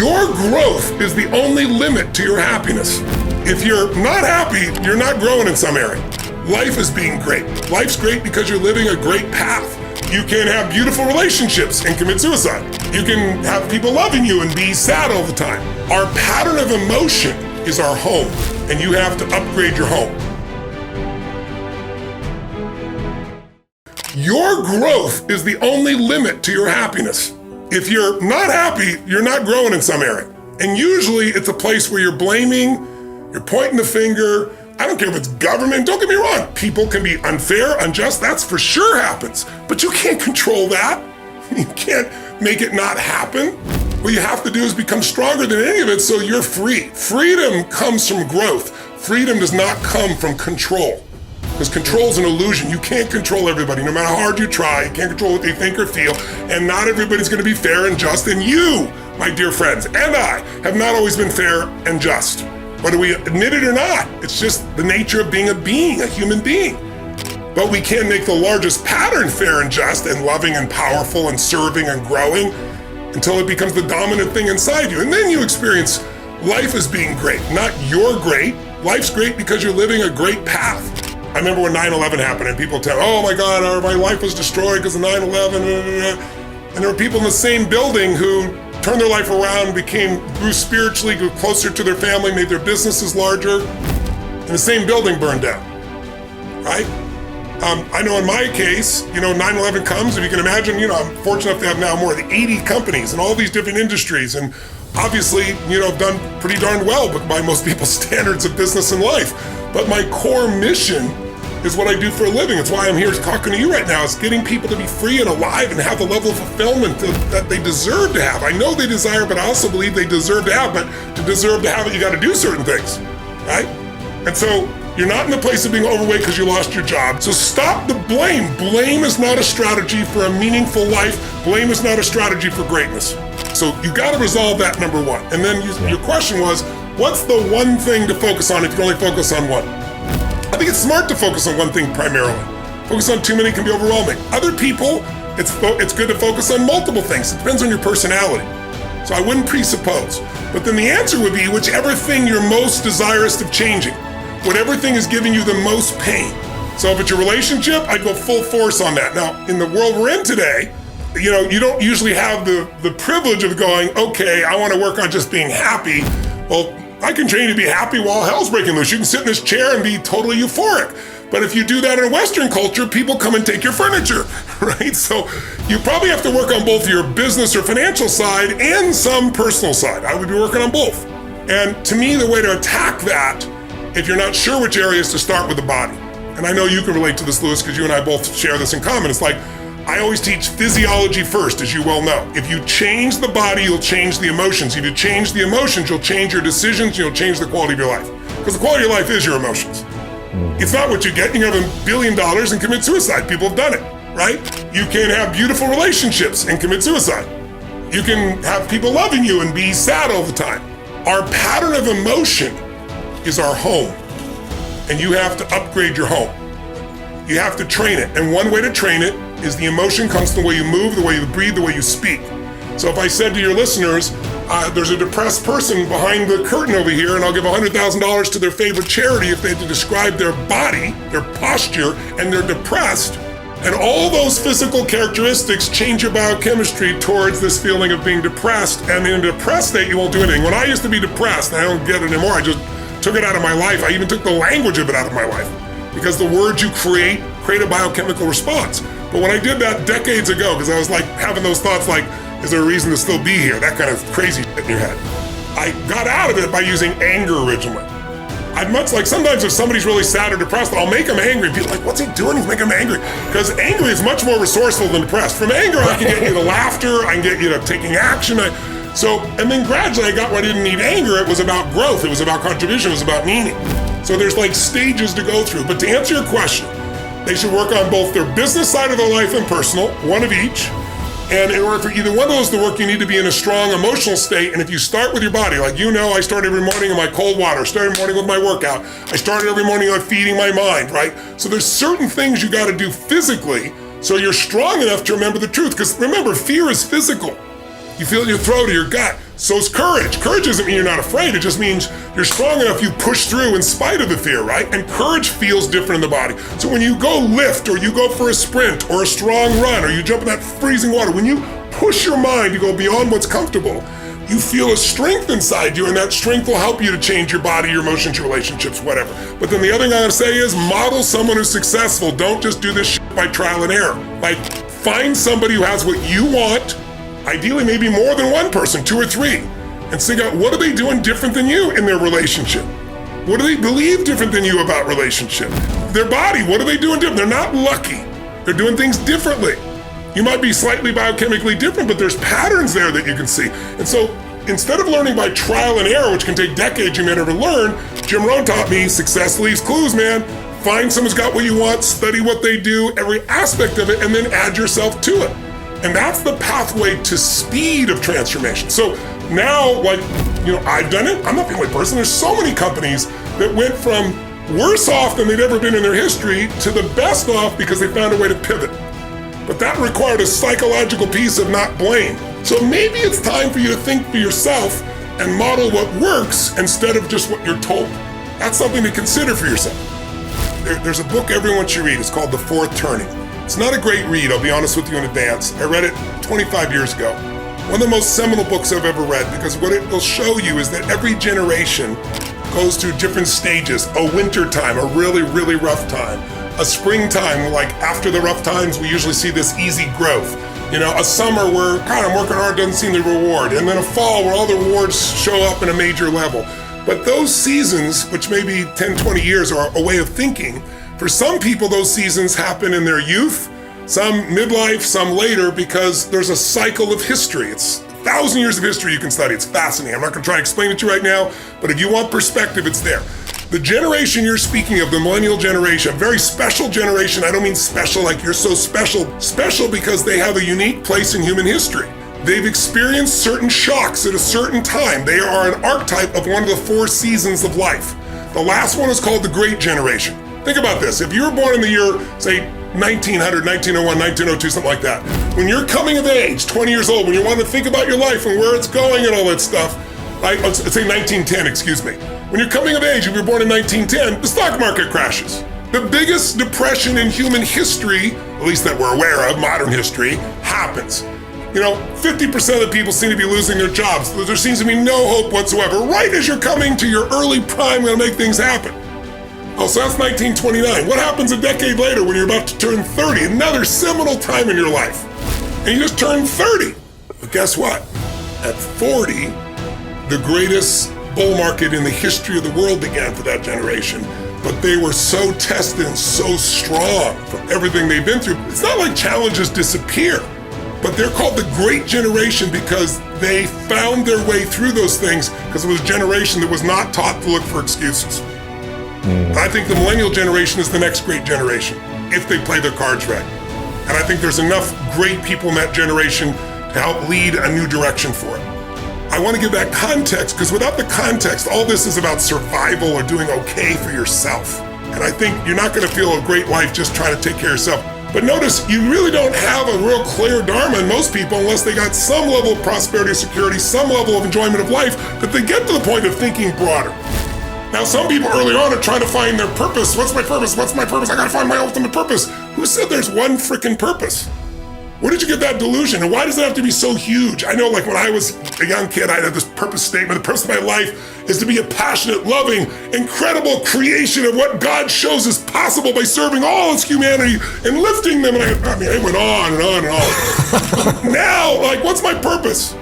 Your growth is the only limit to your happiness. If you're not happy, you're not growing in some area. Life is being great. Life's great because you're living a great path. You can have beautiful relationships and commit suicide. You can have people loving you and be sad all the time. Our pattern of emotion is our home, and you have to upgrade your home. Your growth is the only limit to your happiness. If you're not happy, you're not growing in some area. And usually it's a place where you're blaming, you're pointing the finger. I don't care if it's government, don't get me wrong. People can be unfair, unjust, that's for sure happens. But you can't control that. You can't make it not happen. What you have to do is become stronger than any of it so you're free. Freedom comes from growth. Freedom does not come from control. Because control is an illusion. You can't control everybody. No matter how hard you try, you can't control what they think or feel. And not everybody's going to be fair and just. And you, my dear friends, and I have not always been fair and just. Whether we admit it or not, it's just the nature of being, a human being. But we can make the largest pattern fair and just and loving and powerful and serving and growing until it becomes the dominant thing inside you. And then you experience life as being great, not you're great. Life's great because you're living a great path. I remember when 9/11 happened and people tell, oh my God, my life was destroyed because of 9/11. And there were people in the same building who turned their life around, grew spiritually, grew closer to their family, made their businesses larger, and the same building burned down, right? I know in my case, 9/11 comes, if you can imagine, I'm fortunate enough to have now more than 80 companies in all these different industries, and obviously, done pretty darn well by most people's standards of business and life. But my core mission is what I do for a living. It's why I'm here talking to you right now. It's getting people to be free and alive and have the level of fulfillment that they deserve to have. I know they desire, but I also believe they deserve to have. But to deserve to have it, you got to do certain things, right? And so you're not in the place of being overweight because you lost your job. So stop the blame. Blame is not a strategy for a meaningful life. Blame is not a strategy for greatness. So you got to resolve that, number one. And then your question was, what's the one thing to focus on if you can only focus on one? I think it's smart to focus on one thing primarily. Focus on too many can be overwhelming. Other people, it's good to focus on multiple things. It depends on your personality. So I wouldn't presuppose. But then the answer would be whichever thing you're most desirous of changing. Whatever thing is giving you the most pain. So if it's your relationship, I'd go full force on that. Now, in the world we're in today, you don't usually have the privilege of going, okay, I want to work on just being happy. Well, I can train you to be happy while hell's breaking loose. You can sit in this chair and be totally euphoric. But if you do that in a Western culture, people come and take your furniture, right? So you probably have to work on both your business or financial side and some personal side. I would be working on both. And to me, the way to attack that, if you're not sure which area, is to start with the body. And I know you can relate to this, Lewis, because you and I both share this in common. It's like, I always teach physiology first, as you well know. If you change the body, you'll change the emotions. If you change the emotions, you'll change your decisions, you'll change the quality of your life. Because the quality of your life is your emotions. It's not what you get. You can have $1 billion and commit suicide. People have done it, right? You can have beautiful relationships and commit suicide. You can have people loving you and be sad all the time. Our pattern of emotion is our home. And you have to upgrade your home. You have to train it. And one way to train it is the emotion comes from the way you move, the way you breathe, the way you speak. So if I said to your listeners, there's a depressed person behind the curtain over here, and I'll give $100,000 to their favorite charity if they had to describe their body, their posture, and they're depressed, and all those physical characteristics change your biochemistry towards this feeling of being depressed, and in a depressed state, you won't do anything. When I used to be depressed, and I don't get it anymore, I just took it out of my life. I even took the language of it out of my life, because the words you create a biochemical response. But when I did that decades ago, because I was like having those thoughts like, is there a reason to still be here? That kind of crazy shit in your head. I got out of it by using anger originally. I'd much like, sometimes if somebody's really sad or depressed, I'll make them angry. People are like, what's he doing? He's making them angry. Because angry is much more resourceful than depressed. From anger, I can get you to laughter, I can get you to taking action. And then gradually I got where I didn't need anger. It was about growth, it was about contribution, it was about meaning. So there's like stages to go through. But to answer your question, they should work on both their business side of their life and personal, one of each. And in order for either one of those to work, you need to be in a strong emotional state. And if you start with your body, like I start every morning in my cold water, start every morning with my workout. I started every morning on feeding my mind, right? So there's certain things you got to do physically so you're strong enough to remember the truth. Because remember, fear is physical. You feel it in your throat or your gut. So is courage. Courage doesn't mean you're not afraid. It just means you're strong enough, you push through in spite of the fear, right? And courage feels different in the body. So when you go lift, or you go for a sprint, or a strong run, or you jump in that freezing water, when you push your mind to go beyond what's comfortable, you feel a strength inside you, and that strength will help you to change your body, your emotions, your relationships, whatever. But then the other thing I gotta say is model someone who's successful. Don't just do this shit by trial and error. Like, find somebody who has what you want, ideally maybe more than one person, 2 or 3, and figure out what are they doing different than you in their relationship? What do they believe different than you about relationship? Their body, what are they doing different? They're not lucky. They're doing things differently. You might be slightly biochemically different, but there's patterns there that you can see. And so instead of learning by trial and error, which can take decades you may never learn, Jim Rohn taught me success leaves clues, man. Find someone who's got what you want, study what they do, every aspect of it, and then add yourself to it. And that's the pathway to speed of transformation. So now, like, I've done it. I'm not the only person. There's so many companies that went from worse off than they'd ever been in their history to the best off because they found a way to pivot. But that required a psychological piece of not blame. So maybe it's time for you to think for yourself and model what works instead of just what you're told. That's something to consider for yourself. There's a book everyone should read. It's called The Fourth Turning. It's not a great read, I'll be honest with you in advance. I read it 25 years ago. One of the most seminal books I've ever read, because what it will show you is that every generation goes through different stages. A winter time, a really, really rough time. A springtime, like after the rough times, we usually see this easy growth. A summer where, God, I'm working hard, doesn't seem the reward. And then a fall where all the rewards show up in a major level. But those seasons, which may be 10, 20 years, are a way of thinking. For some people, those seasons happen in their youth, some midlife, some later, because there's a cycle of history. It's 1,000 years of history you can study. It's fascinating. I'm not gonna try to explain it to you right now, but if you want perspective, it's there. The generation you're speaking of, the millennial generation, a very special generation. I don't mean special like you're so special. Special because they have a unique place in human history. They've experienced certain shocks at a certain time. They are an archetype of one of the 4 seasons of life. The last one is called the Great Generation. Think about this. If you were born in the year, say, 1900, 1901, 1902, something like that, when you're coming of age, 20 years old, when you want to think about your life and where it's going and all that stuff, let's say 1910, excuse me. When you're coming of age, if you're born in 1910, the stock market crashes. The biggest depression in human history, at least that we're aware of, modern history, happens. 50% of the people seem to be losing their jobs. There seems to be no hope whatsoever. Right as you're coming to your early prime, gonna make things happen. Oh, so that's 1929. What happens a decade later when you're about to turn 30? Another seminal time in your life. And you just turned 30. But guess what? At 40, the greatest bull market in the history of the world began for that generation. But they were so tested and so strong from everything they've been through. It's not like challenges disappear, but they're called the Great Generation because they found their way through those things because it was a generation that was not taught to look for excuses. I think the millennial generation is the next great generation, if they play their cards right. And I think there's enough great people in that generation to help lead a new direction for it. I want to give that context, because without the context, all this is about survival or doing okay for yourself. And I think you're not going to feel a great life just trying to take care of yourself. But notice, you really don't have a real clear dharma in most people unless they got some level of prosperity or security, some level of enjoyment of life, that they get to the point of thinking broader. Now, some people early on are trying to find their purpose. What's my purpose? What's my purpose? I gotta find my ultimate purpose. Who said there's one freaking purpose? Where did you get that delusion? And why does it have to be so huge? I know, like when I was a young kid, I had this purpose statement. The purpose of my life is to be a passionate, loving, incredible creation of what God shows is possible by serving all its humanity and lifting them. And I mean, it went on and on and on. Now, like, what's my purpose?